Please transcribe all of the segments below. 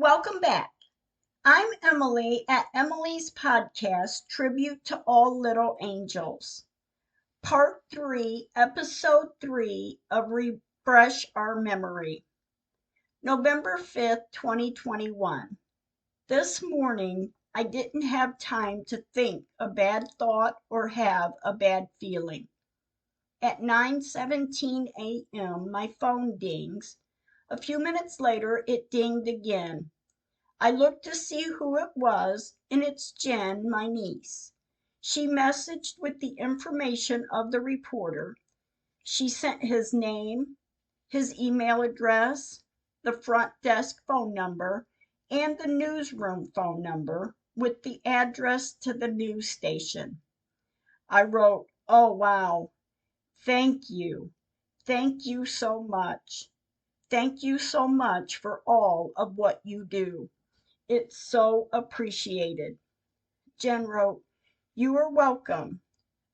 Welcome back. I'm Emily at Emily's podcast, Tribute to All Little Angels, Part 3, Episode 3 of Refresh Our Memory, November 5th, 2021. This morning, I didn't have time to think a bad thought or have a bad feeling. At 9:17 a.m., my phone dings. A few minutes later, it dinged again. I looked to see who it was, and it's Jen, my niece. She messaged with the information of the reporter. She sent his name, his email address, the front desk phone number, and the newsroom phone number with the address to the news station. I wrote, "Oh, wow. Thank you. Thank you so much. Thank you so much for all of what you do. It's so appreciated." Jen wrote, "You are welcome,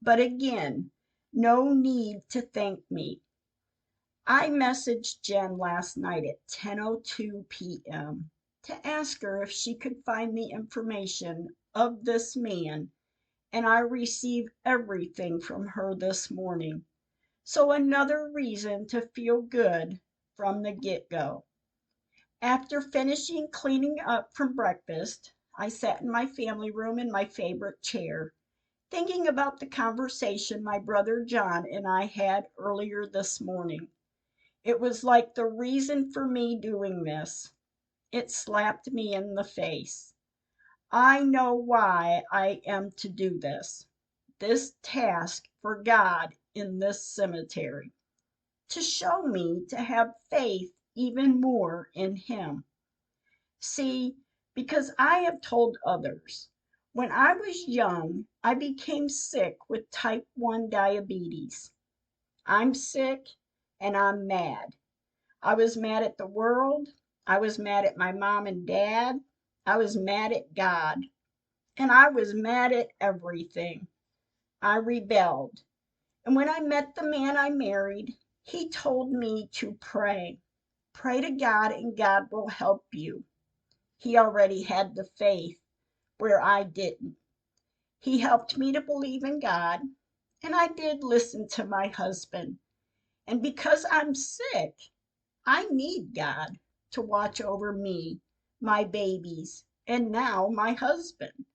but again, no need to thank me." I messaged Jen last night at 10:02 p.m. to ask her if she could find the information of this man, and I received everything from her this morning. So another reason to feel good from the get-go. After finishing cleaning up from breakfast, I sat in my family room in my favorite chair, thinking about the conversation my brother John and I had earlier this morning. It was like the reason for me doing this. It slapped me in the face. I know why I am to do this task for God in this cemetery, to show me to have faith even more in Him. See, because I have told others, when I was young, I became sick with type 1 diabetes. I'm sick and I'm mad. I was mad at the world. I was mad at my mom and dad. I was mad at God. And I was mad at everything. I rebelled. And when I met the man I married, he told me to pray. Pray to God and God will help you. He already had the faith where I didn't. He helped me to believe in God, and I did listen to my husband. And because I'm sick, I need God to watch over me, my babies, and now my husband.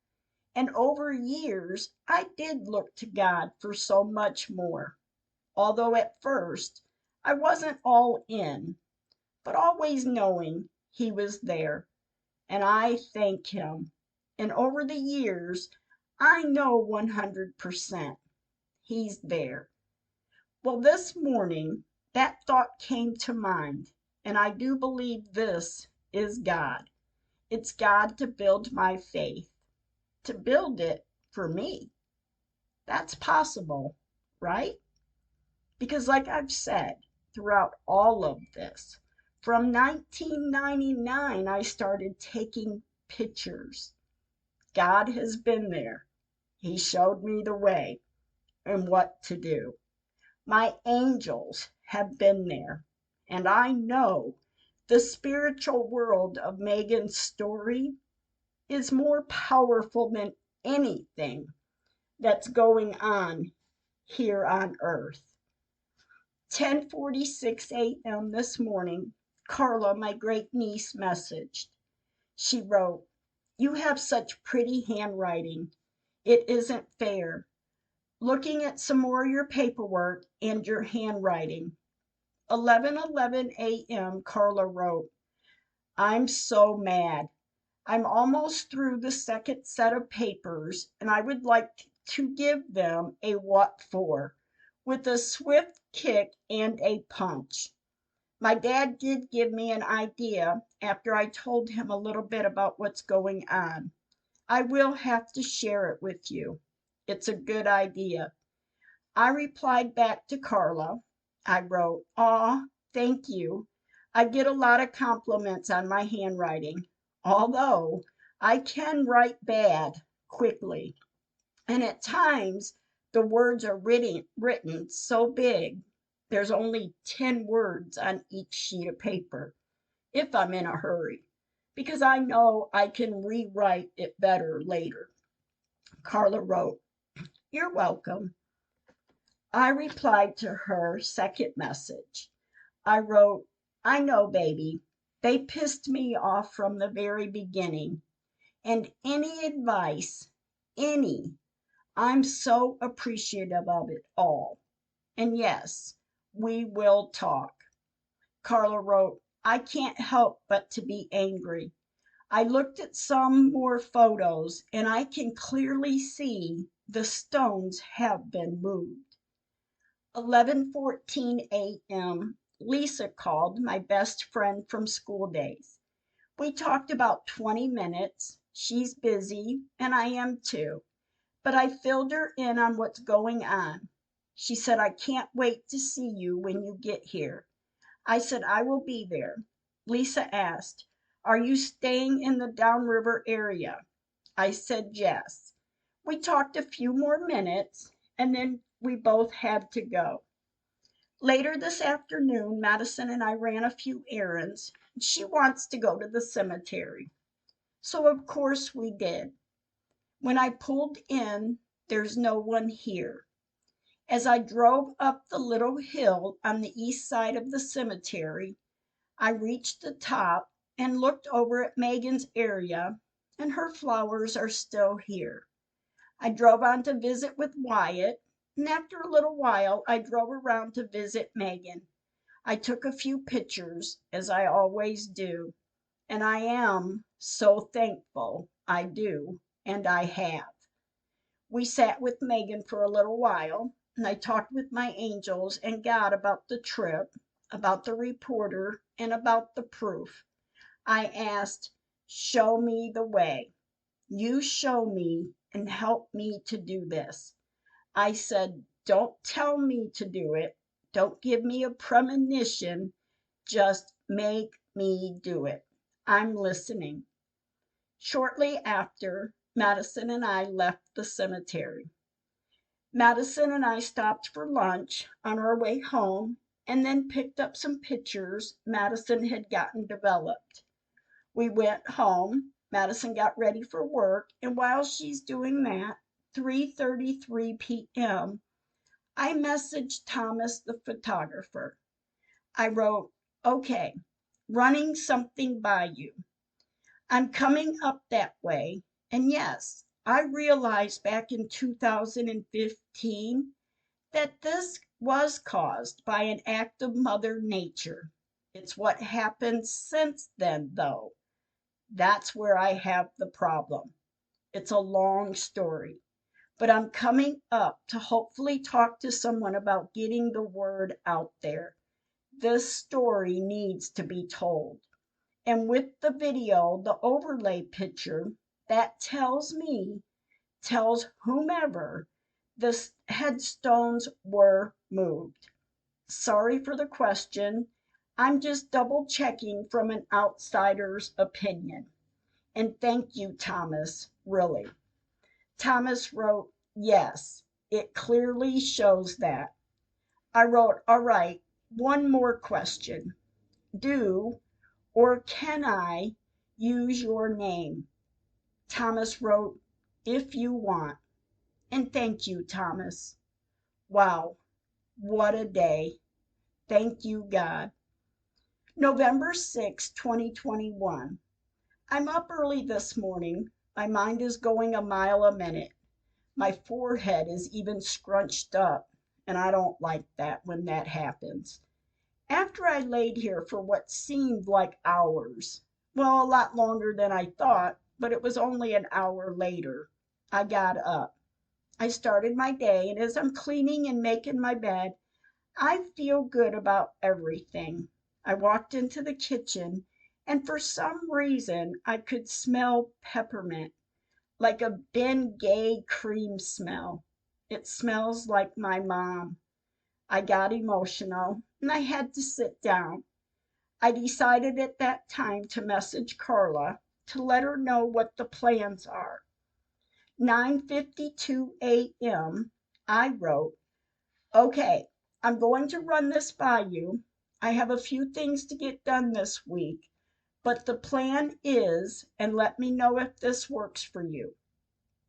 And over years, I did look to God for so much more. Although at first I wasn't all in, but always knowing He was there. And I thank Him. And over the years, I know 100% He's there. Well, this morning, that thought came to mind, and I do believe this is God. It's God to build my faith, to build it for me. That's possible, right? Because, like I've said throughout all of this, from 1999, I started taking pictures. God has been there. He showed me the way and what to do. My angels have been there. And I know the spiritual world of Megan's story is more powerful than anything that's going on here on earth. 10:46 a.m. this morning, Carla, my great niece, messaged. She wrote, "You have such pretty handwriting. It isn't fair. Looking at some more of your paperwork and your handwriting." 11:11 a.m. Carla wrote, "I'm so mad. I'm almost through the second set of papers, and I would like to give them a what for, with a swift kick and a punch. My dad did give me an idea after I told him a little bit about what's going on. I will have to share it with you. It's a good idea." I replied back to Carla. I wrote, "Aw, thank you. I get a lot of compliments on my handwriting, although I can write bad quickly. And at times the words are written so big, there's only 10 words on each sheet of paper if I'm in a hurry. because I know I can rewrite it better later. Carla wrote, "You're welcome." I replied to her second message. I wrote, "I know, baby. They pissed me off from the very beginning. And any advice, any, I'm so appreciative of it all. And yes, we will talk." Carla wrote, "I can't help but to be angry. I looked at some more photos and I can clearly see the stones have been moved." 11:14 a.m. Lisa called, my best friend from school days. We talked about 20 minutes. She's busy, and I am too, but I filled her in on what's going on. She said, "I can't wait to see you when you get here." I said, "I will be there." Lisa asked, "Are you staying in the downriver area?" I said, "Yes." We talked a few more minutes, and then we both had to go. Later this afternoon, Madison and I ran a few errands. She wants to go to the cemetery. So, of course, we did. When I pulled in, there's no one here. As I drove up the little hill on the east side of the cemetery, I reached the top and looked over at Megan's area, and her flowers are still here. I drove on to visit with Wyatt, and after a little while, I drove around to visit Megan. I took a few pictures, as I always do, and I am so thankful I do, and I have. We sat with Megan for a little while, and I talked with my angels and God about the trip, about the reporter, and about the proof. I asked, "Show me the way. You show me and help me to do this." I said, "Don't tell me to do it. Don't give me a premonition. Just make me do it. I'm listening." Shortly after, Madison and I left the cemetery. Madison and I stopped for lunch on our way home and then picked up some pictures Madison had gotten developed. We went home. Madison got ready for work, and while she's doing that, 3:33 p.m., I messaged Thomas, the photographer. I wrote, "Okay, running something by you. I'm coming up that way, and yes, I realized back in 2015 that this was caused by an act of Mother Nature. It's what happened since then, though. That's where I have the problem. It's a long story, but I'm coming up to hopefully talk to someone about getting the word out there. This story needs to be told. And with the video, the overlay picture, that tells whomever the headstones were moved." Sorry for the question. I'm just double checking from an outsider's opinion. And thank you, Thomas, really. Thomas wrote, "Yes, it clearly shows that." I wrote, "All right, one more question. Do or can I use your name?" Thomas wrote, "If you want." And thank you, Thomas. Wow, what a day. Thank you, God. November 6, 2021. I'm up early this morning. My mind is going a mile a minute. My forehead is even scrunched up, and I don't like that when that happens. After I laid here for what seemed like hours, well, a lot longer than I thought, but it was only an hour later, I got up. I started my day, and as I'm cleaning and making my bed, I feel good about everything. I walked into the kitchen, and for some reason, I could smell peppermint, like a Ben Gay cream smell. It smells like my mom. I got emotional, and I had to sit down. I decided at that time to message Carla to let her know what the plans are. 9:52 a.m., I wrote, "Okay, I'm going to run this by you. I have a few things to get done this week, But the plan is, and let me know if this works for you.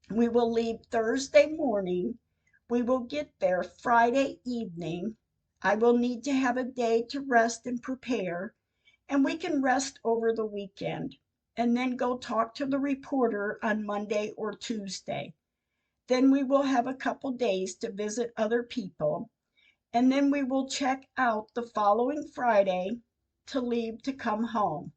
We will leave Thursday morning. We will get there Friday evening. I will need to have a day to rest and prepare, and we can rest over the weekend and then go talk to the reporter on Monday or Tuesday. Then we will have a couple days to visit other people, and then we will check out the following Friday to leave to come home.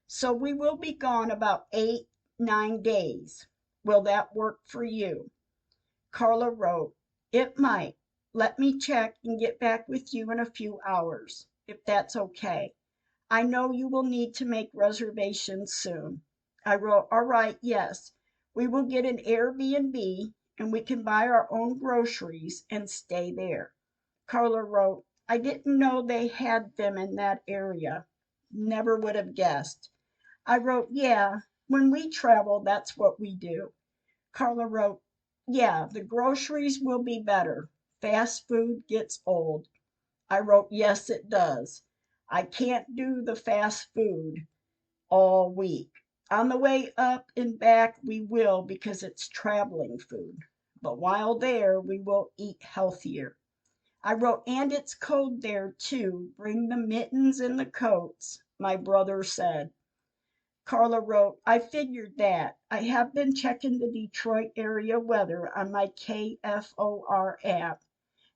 So we will be gone about 8, 9 days. Will that work for you? Carla wrote, "It might. Let me check and get back with you in a few hours, if that's okay. I know you will need to make reservations soon." I wrote, "All right, yes. We will get an Airbnb and we can buy our own groceries and stay there." Carla wrote, "I didn't know they had them in that area. Never would have guessed." I wrote, "Yeah, when we travel, that's what we do." Carla wrote, "Yeah, the groceries will be better. Fast food gets old." I wrote, "Yes, it does. I can't do the fast food all week. On the way up and back, we will because it's traveling food. But while there, we will eat healthier." I wrote, "And it's cold there, too. Bring the mittens and the coats," my brother said. Carla wrote, "I figured that. I have been checking the Detroit area weather on my KFOR app.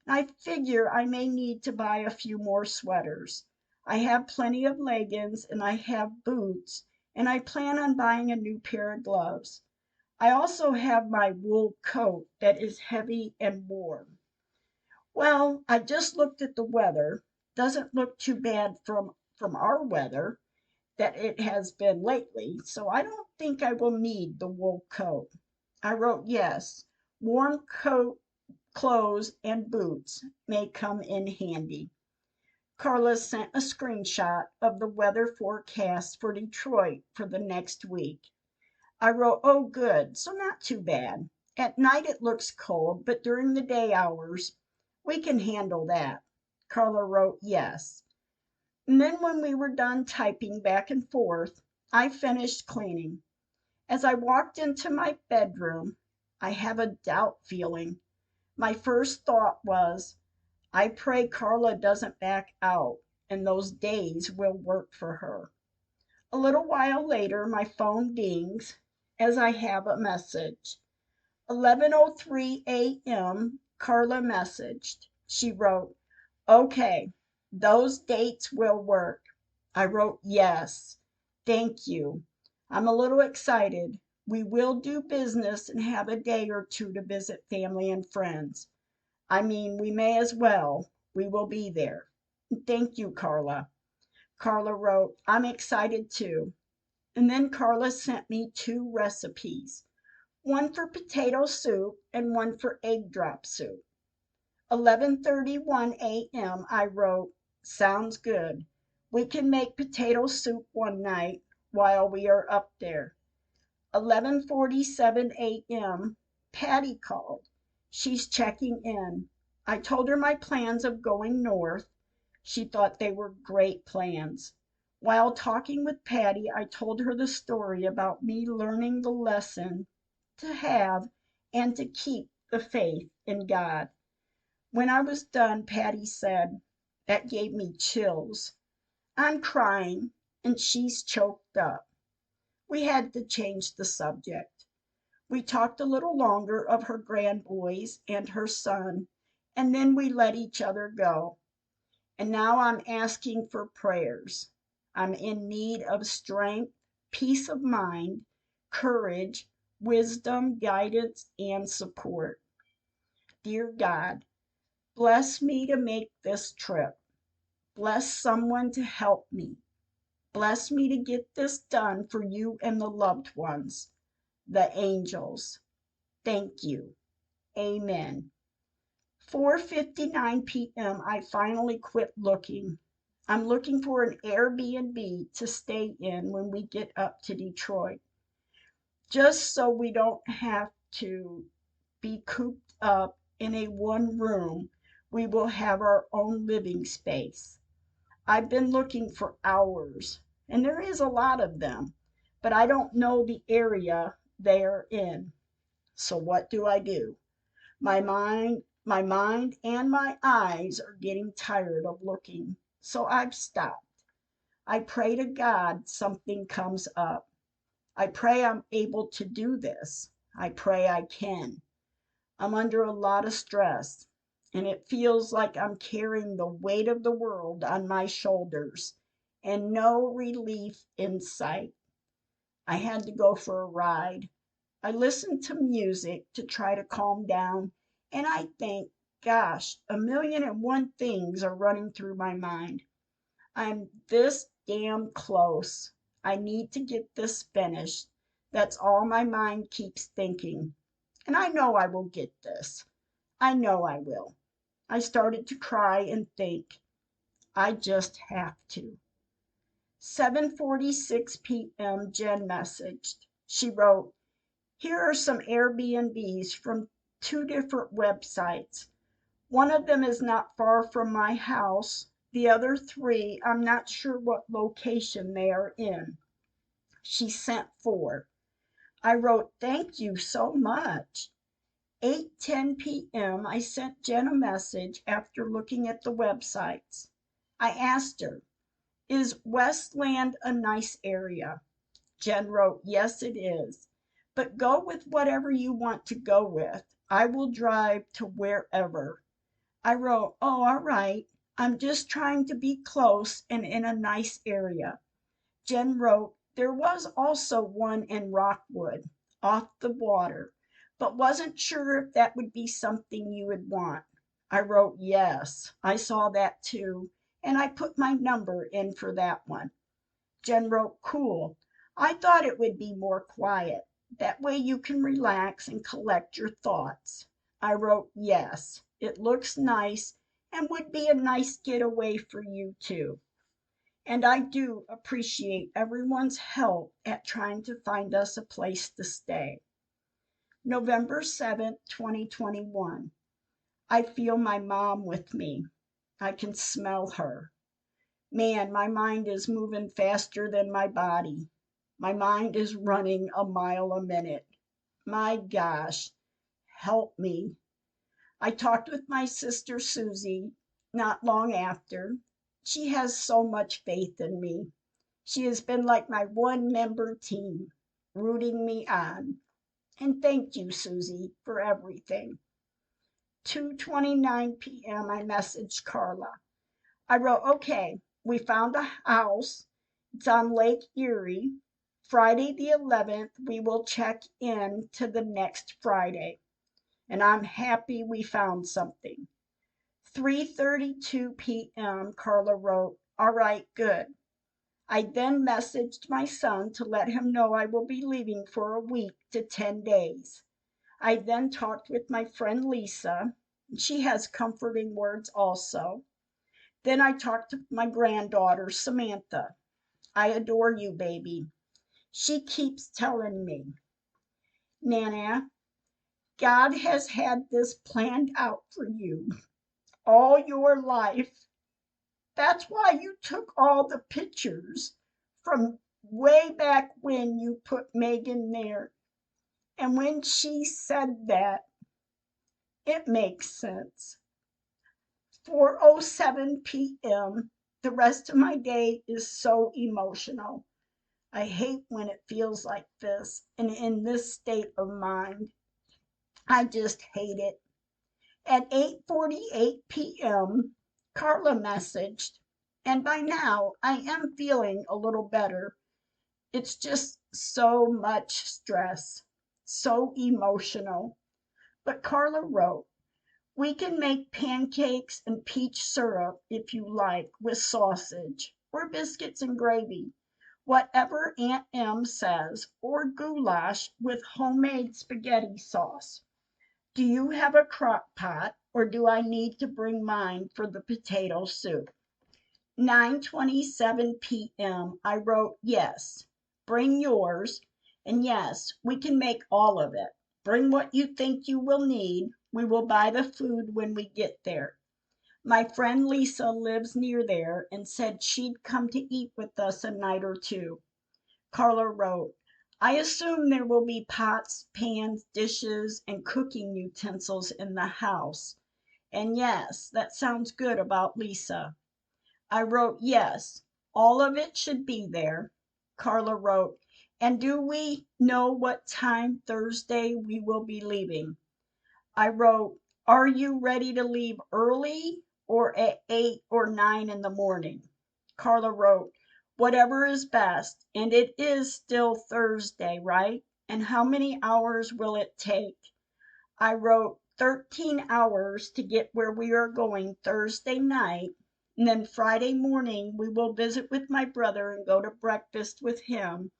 I figure I may need to buy a few more sweaters. I have plenty of leggings and I have boots, and I plan on buying a new pair of gloves. I also have my wool coat that is heavy and warm." Well, I just looked at the weather. Doesn't look too bad from our weather that it has been lately, so I don't think I will need the wool coat. I wrote, "Yes, warm coat, clothes, and boots may come in handy." Carla sent a screenshot of the weather forecast for Detroit for the next week. I wrote, "Oh, good, so not too bad. At night it looks cold, but during the day hours, we can handle that." Carla wrote, "Yes." And then when we were done typing back and forth, I finished cleaning. As I walked into my bedroom, I have a doubt feeling. My first thought was, I pray Carla doesn't back out and those days will work for her. A little while later, my phone dings as I have a message. 11:03 a.m. Carla messaged. She wrote, "Okay, those dates will work." I wrote, "Yes, thank you. I'm a little excited. We will do business and have a day or two to visit family and friends. I mean, we may as well. We will be there. Thank you, Carla." Carla wrote, "I'm excited too." And then Carla sent me two recipes, one for potato soup and one for egg drop soup. 11:31 a.m. I wrote, "Sounds good. We can make potato soup one night while we are up there." 11:47 a.m. Patty called. She's checking in. I told her my plans of going north. She thought they were great plans. While talking with Patty, I told her the story about me learning the lesson to have and to keep the faith in God. When I was done, Patty said, "That gave me chills. I'm crying, and she's choked up." We had to change the subject. We talked a little longer of her grandboys and her son, and then we let each other go. And now I'm asking for prayers. I'm in need of strength, peace of mind, courage, wisdom, guidance, and support. Dear God, bless me to make this trip. Bless someone to help me. Bless me to get this done for you and the loved ones, the angels. Thank you. Amen. 4:59 p.m. I finally quit looking. I'm looking for an Airbnb to stay in when we get up to Detroit, just so we don't have to be cooped up in a one room. We will have our own living space. I've been looking for hours, and there is a lot of them, but I don't know the area they're in. So what do I do? My mind and my eyes are getting tired of looking, so I've stopped. I pray to God something comes up. I pray I'm able to do this. I pray I can. I'm under a lot of stress, and it feels like I'm carrying the weight of the world on my shoulders and no relief in sight. I had to go for a ride. I listened to music to try to calm down, and I think, gosh, a million and one things are running through my mind. I'm this damn close. I need to get this finished. That's all my mind keeps thinking. And I know I will get this. I know I will. I started to cry and think. I just have to. 7:46 p.m. Jen messaged. She wrote, "Here are some Airbnbs from two different websites. One of them is not far from my house. The other three, I'm not sure what location they are in." She sent four. I wrote, "Thank you so much." 8:10 p.m. I sent Jen a message after looking at the websites. I asked her, "Is Westland a nice area?" Jen wrote, "Yes, it is. But go with whatever you want to go with. I will drive to wherever." I wrote, "Oh, all right. I'm just trying to be close and in a nice area." Jen wrote, "There was also one in Rockwood, off the water, but wasn't sure if that would be something you would want." I wrote, "Yes, I saw that too, and I put my number in for that one." Jen wrote, "Cool. I thought it would be more quiet. That way you can relax and collect your thoughts." I wrote, "Yes, it looks nice and would be a nice getaway for you too. And I do appreciate everyone's help at trying to find us a place to stay." November 7th, 2021. I feel my mom with me. I can smell her. Man, my mind is moving faster than my body. My mind is running a mile a minute. My gosh, help me. I talked with my sister Susie not long after. She has so much faith in me. She has been like my one member team, rooting me on. And thank you, Susie, for everything. 2:29 p.m. I messaged Carla. I wrote, "Okay, we found a house. It's on Lake Erie. Friday the 11th, we will check in to the next Friday. And I'm happy we found something." 3:32 p.m. Carla wrote, "All right, good." I then messaged my son to let him know I will be leaving for a week to 10 days. I then talked with my friend Lisa. She has comforting words also. Then I talked to my granddaughter, Samantha. "I adore you, baby." She keeps telling me, "Nana, God has had this planned out for you all your life. That's why you took all the pictures from way back when you put Megan there." And when she said that, it makes sense. 4:07 p.m. The rest of my day is so emotional. I hate when it feels like this and in this state of mind. I just hate it. At 8:48 p.m., Carla messaged, and by now I am feeling a little better. It's just so much stress, so emotional. But Carla wrote, "We can make pancakes and peach syrup if you like, with sausage, or biscuits and gravy, whatever Aunt Em says, or goulash with homemade spaghetti sauce. Do you have a crock pot, or do I need to bring mine for the potato soup?" 9:27 p.m. I wrote, "Yes, bring yours, and yes, we can make all of it. Bring what you think you will need. We will buy the food when we get there." My friend Lisa lives near there and said she'd come to eat with us a night or two. Carla wrote, I assume there will be pots, pans, dishes, and cooking utensils in the house. And yes, that sounds good about Lisa. I wrote, yes, all of it should be there. Carla wrote, and do we know what time Thursday we will be leaving? I wrote, are you ready to leave early or at 8 or 9 in the morning? Carla wrote, whatever is best. And it is still Thursday, right? And how many hours will it take? I wrote 13 hours to get where we are going Thursday night. And then Friday morning, we will visit with my brother and go to breakfast with him.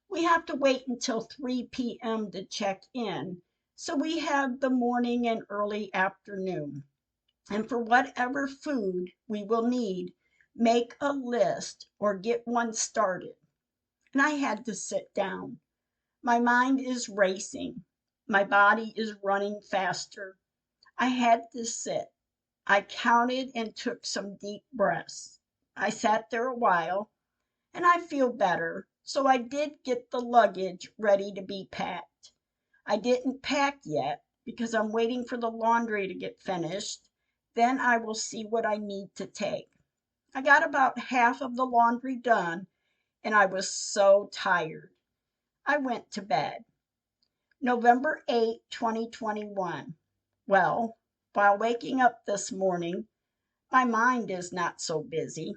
We have to wait until 3 p.m. to check in, so we have the morning and early afternoon. And for whatever food we will need, make a list or get one started. And I had to sit down. My mind is racing. My body is running faster. I had to sit. I counted and took some deep breaths. I sat there a while, and I feel better. So I did get the luggage ready to be packed. I didn't pack yet because I'm waiting for the laundry to get finished. Then I will see what I need to take. I got about half of the laundry done, and I was so tired. I went to bed. November 8, 2021. Well, while waking up this morning, my mind is not so busy.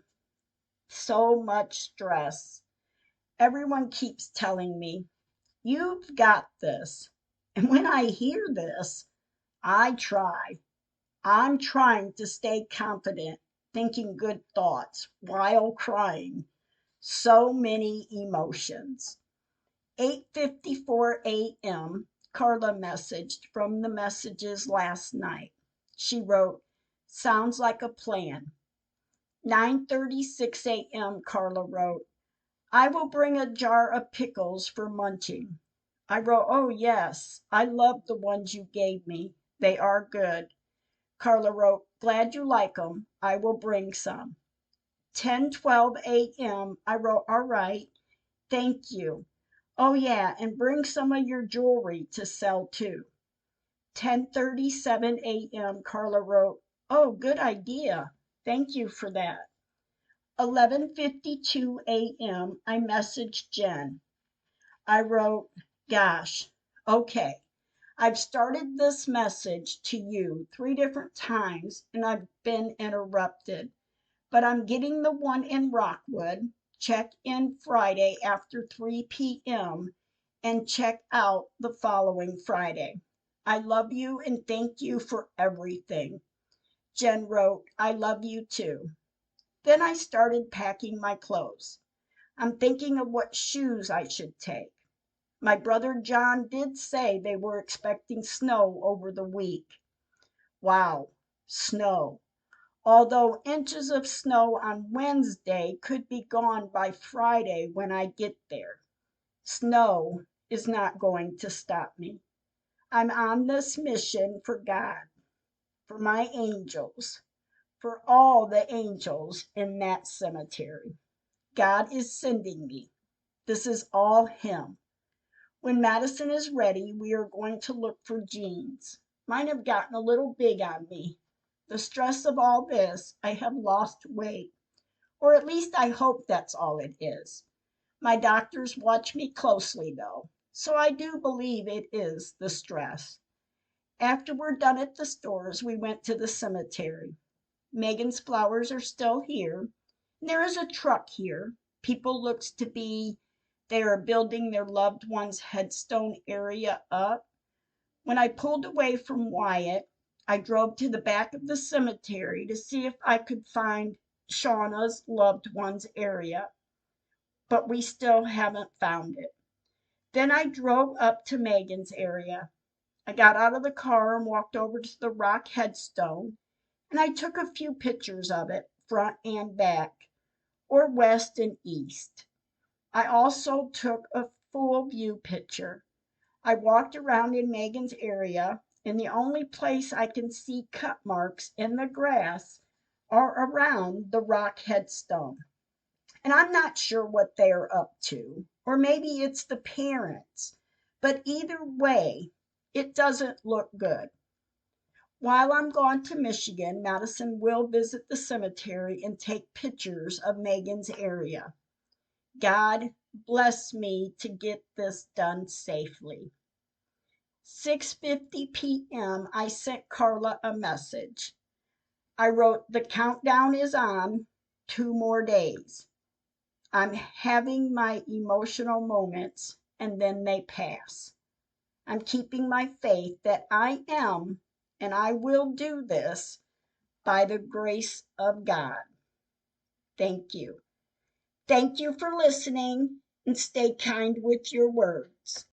So much stress. Everyone keeps telling me, you've got this. And when I hear this, I try. I'm trying to stay confident, thinking good thoughts while crying. So many emotions. 8:54 a.m. Carla messaged from the messages last night. She wrote, sounds like a plan. 9:36 a.m. Carla wrote, I will bring a jar of pickles for munching. I wrote, oh yes, I love the ones you gave me. They are good. Carla wrote, glad you like them. I will bring some. 10:12 a.m. I wrote, all right, thank you. Oh yeah, and bring some of your jewelry to sell too. 10:37 a.m. Carla wrote, oh, good idea. Thank you for that. 11:52 a.m. I messaged Jen. I wrote, gosh, okay. I've started this message to you 3 different times and I've been interrupted, but I'm getting the one in Rockwood. Check in Friday after 3 p.m. and check out the following Friday. I love you and thank you for everything. Jen wrote, I love you too. Then I started packing my clothes. I'm thinking of what shoes I should take. My brother John did say they were expecting snow over the week. Wow, snow. Although inches of snow on Wednesday could be gone by Friday when I get there. Snow is not going to stop me. I'm on this mission for God, for my angels, for all the angels in that cemetery. God is sending me. This is all Him. When Madison is ready, we are going to look for jeans. Mine have gotten a little big on me. The stress of all this, I have lost weight, or at least I hope that's all it is. My doctors watch me closely, though, so I do believe it is the stress. After we're done at the stores, we went to the cemetery. Megan's flowers are still here. And there is a truck here. People looks to be they are building their loved one's headstone area up. When I pulled away from Wyatt, I drove to the back of the cemetery to see if I could find Shauna's loved one's area, but we still haven't found it. Then I drove up to Megan's area. I got out of the car and walked over to the rock headstone, and I took a few pictures of it, front and back, or west and east. I also took a full view picture. I walked around in Megan's area, and the only place I can see cut marks in the grass are around the rock headstone. And I'm not sure what they're up to, or maybe it's the parents. But either way, it doesn't look good. While I'm gone to Michigan, Madison will visit the cemetery and take pictures of Megan's area. God bless me to get this done safely. 6:50 p.m. I sent Carla a message. I wrote, "The countdown is on, 2 more days. I'm having my emotional moments and then they pass. I'm keeping my faith that I am and I will do this by the grace of God. Thank you." Thank you for listening and stay kind with your words.